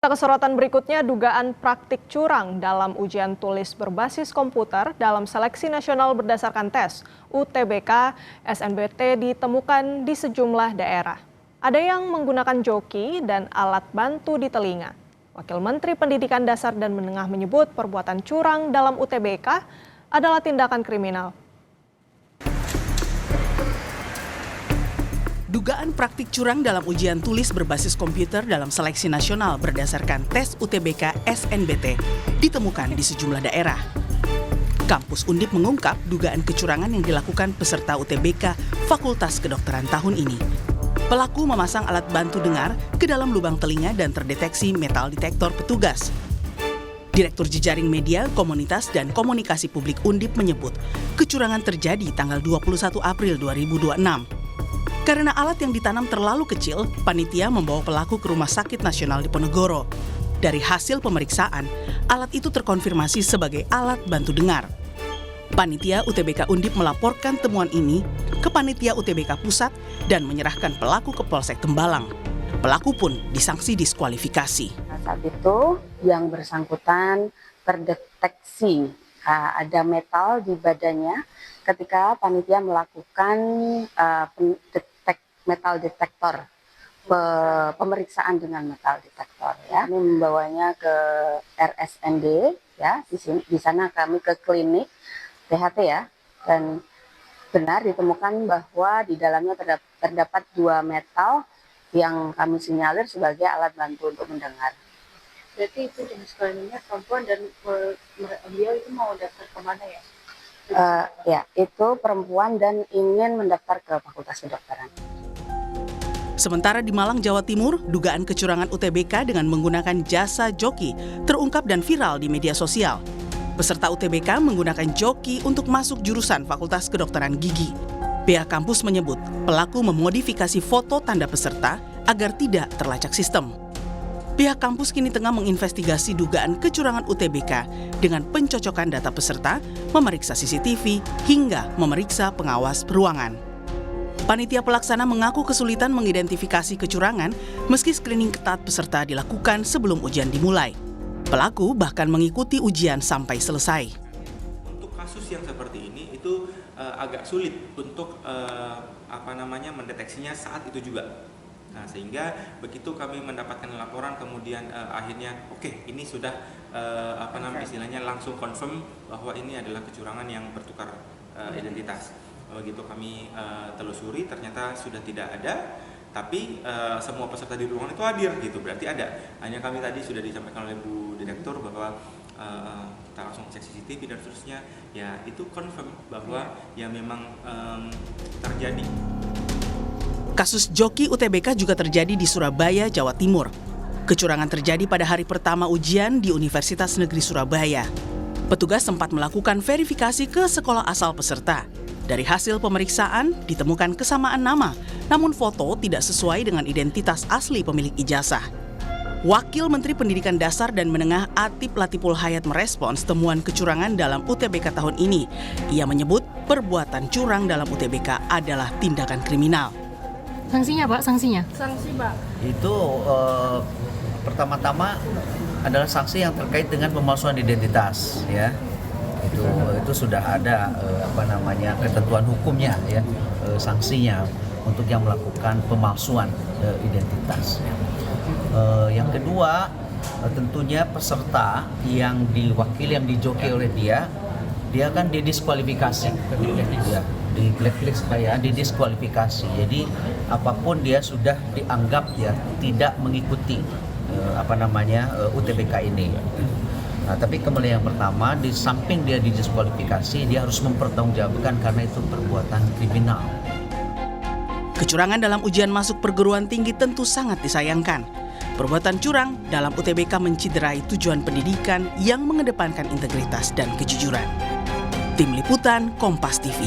Kesorotan berikutnya dugaan praktik curang dalam ujian tulis berbasis komputer dalam seleksi nasional berdasarkan tes UTBK SNBT ditemukan di sejumlah daerah. Ada yang menggunakan joki dan alat bantu di telinga. Wakil Menteri Pendidikan Dasar dan Menengah menyebut perbuatan curang dalam UTBK adalah tindakan kriminal. Dugaan praktik curang dalam ujian tulis berbasis komputer dalam seleksi nasional berdasarkan tes UTBK SNBT ditemukan di sejumlah daerah. Kampus Undip mengungkap dugaan kecurangan yang dilakukan peserta UTBK Fakultas Kedokteran tahun ini. Pelaku memasang alat bantu dengar ke dalam lubang telinga dan terdeteksi metal detektor petugas. Direktur Jejaring Media, Komunitas, dan Komunikasi Publik Undip menyebut kecurangan terjadi tanggal 21 April 2026. Karena alat yang ditanam terlalu kecil, panitia membawa pelaku ke Rumah Sakit Nasional Diponegoro. Dari hasil pemeriksaan, alat itu terkonfirmasi sebagai alat bantu dengar. Panitia UTBK Undip melaporkan temuan ini ke Panitia UTBK Pusat dan menyerahkan pelaku ke Polsek Tembalang. Pelaku pun disanksi diskualifikasi. Saat itu yang bersangkutan terdeteksi ada metal di badannya ketika panitia melakukan metal detektor, pemeriksaan dengan metal detektor. Ya. Kami membawanya ke RSND, ya. Di sana kami ke klinik THT ya, dan benar ditemukan bahwa di dalamnya terdapat 2 metal yang kami sinyalir sebagai alat bantu untuk mendengar. Berarti itu jenis kelaminnya perempuan dan beliau itu mau daftar kemana ya? Ya, itu perempuan dan ingin mendaftar ke Fakultas Kedokteran. Sementara di Malang, Jawa Timur, dugaan kecurangan UTBK dengan menggunakan jasa joki terungkap dan viral di media sosial. Peserta UTBK menggunakan joki untuk masuk jurusan Fakultas Kedokteran Gigi. Pihak kampus menyebut pelaku memodifikasi foto tanda peserta agar tidak terlacak sistem. Pihak kampus kini tengah menginvestigasi dugaan kecurangan UTBK dengan pencocokan data peserta, memeriksa CCTV, hingga memeriksa pengawas ruangan. Panitia pelaksana mengaku kesulitan mengidentifikasi kecurangan meski screening ketat peserta dilakukan sebelum ujian dimulai. Pelaku bahkan mengikuti ujian sampai selesai. Untuk kasus yang seperti ini itu agak sulit untuk mendeteksinya saat itu juga. Nah, sehingga begitu kami mendapatkan laporan kemudian akhirnya ini sudah istilahnya langsung confirm bahwa ini adalah kecurangan yang bertukar identitas. Begitu kami telusuri ternyata sudah tidak ada, tapi semua peserta di ruangan itu hadir gitu, berarti ada. Hanya kami tadi sudah disampaikan oleh Bu Direktur bahwa kita langsung cek CCTV dan seterusnya, ya itu confirm bahwa ya memang terjadi. Kasus joki UTBK juga terjadi di Surabaya, Jawa Timur. Kecurangan terjadi pada hari pertama ujian di Universitas Negeri Surabaya. Petugas sempat melakukan verifikasi ke sekolah asal peserta. Dari hasil pemeriksaan, ditemukan kesamaan nama, namun foto tidak sesuai dengan identitas asli pemilik ijazah. Wakil Menteri Pendidikan Dasar dan Menengah Atip Latiful Hayat merespons temuan kecurangan dalam UTBK tahun ini. Ia menyebut perbuatan curang dalam UTBK adalah tindakan kriminal. Sanksinya Pak, sanksinya? Sanksi Pak. Itu pertama-tama adalah sanksi yang terkait dengan pemalsuan identitas, ya. Itu sudah ada ketentuan hukumnya, ya, sanksinya untuk yang melakukan pemalsuan identitas. Yang kedua, tentunya peserta yang diwakili, yang dijoki oleh dia kan didiskualifikasi, ya, di blacklist didiskualifikasi. Jadi apapun dia sudah dianggap ya tidak mengikuti UTBK ini. Nah, tapi kembali yang pertama, di samping dia didiskualifikasi, dia harus mempertanggungjawabkan karena itu perbuatan kriminal. Kecurangan dalam ujian masuk perguruan tinggi tentu sangat disayangkan. Perbuatan curang dalam UTBK menciderai tujuan pendidikan yang mengedepankan integritas dan kejujuran. Tim Liputan Kompas TV.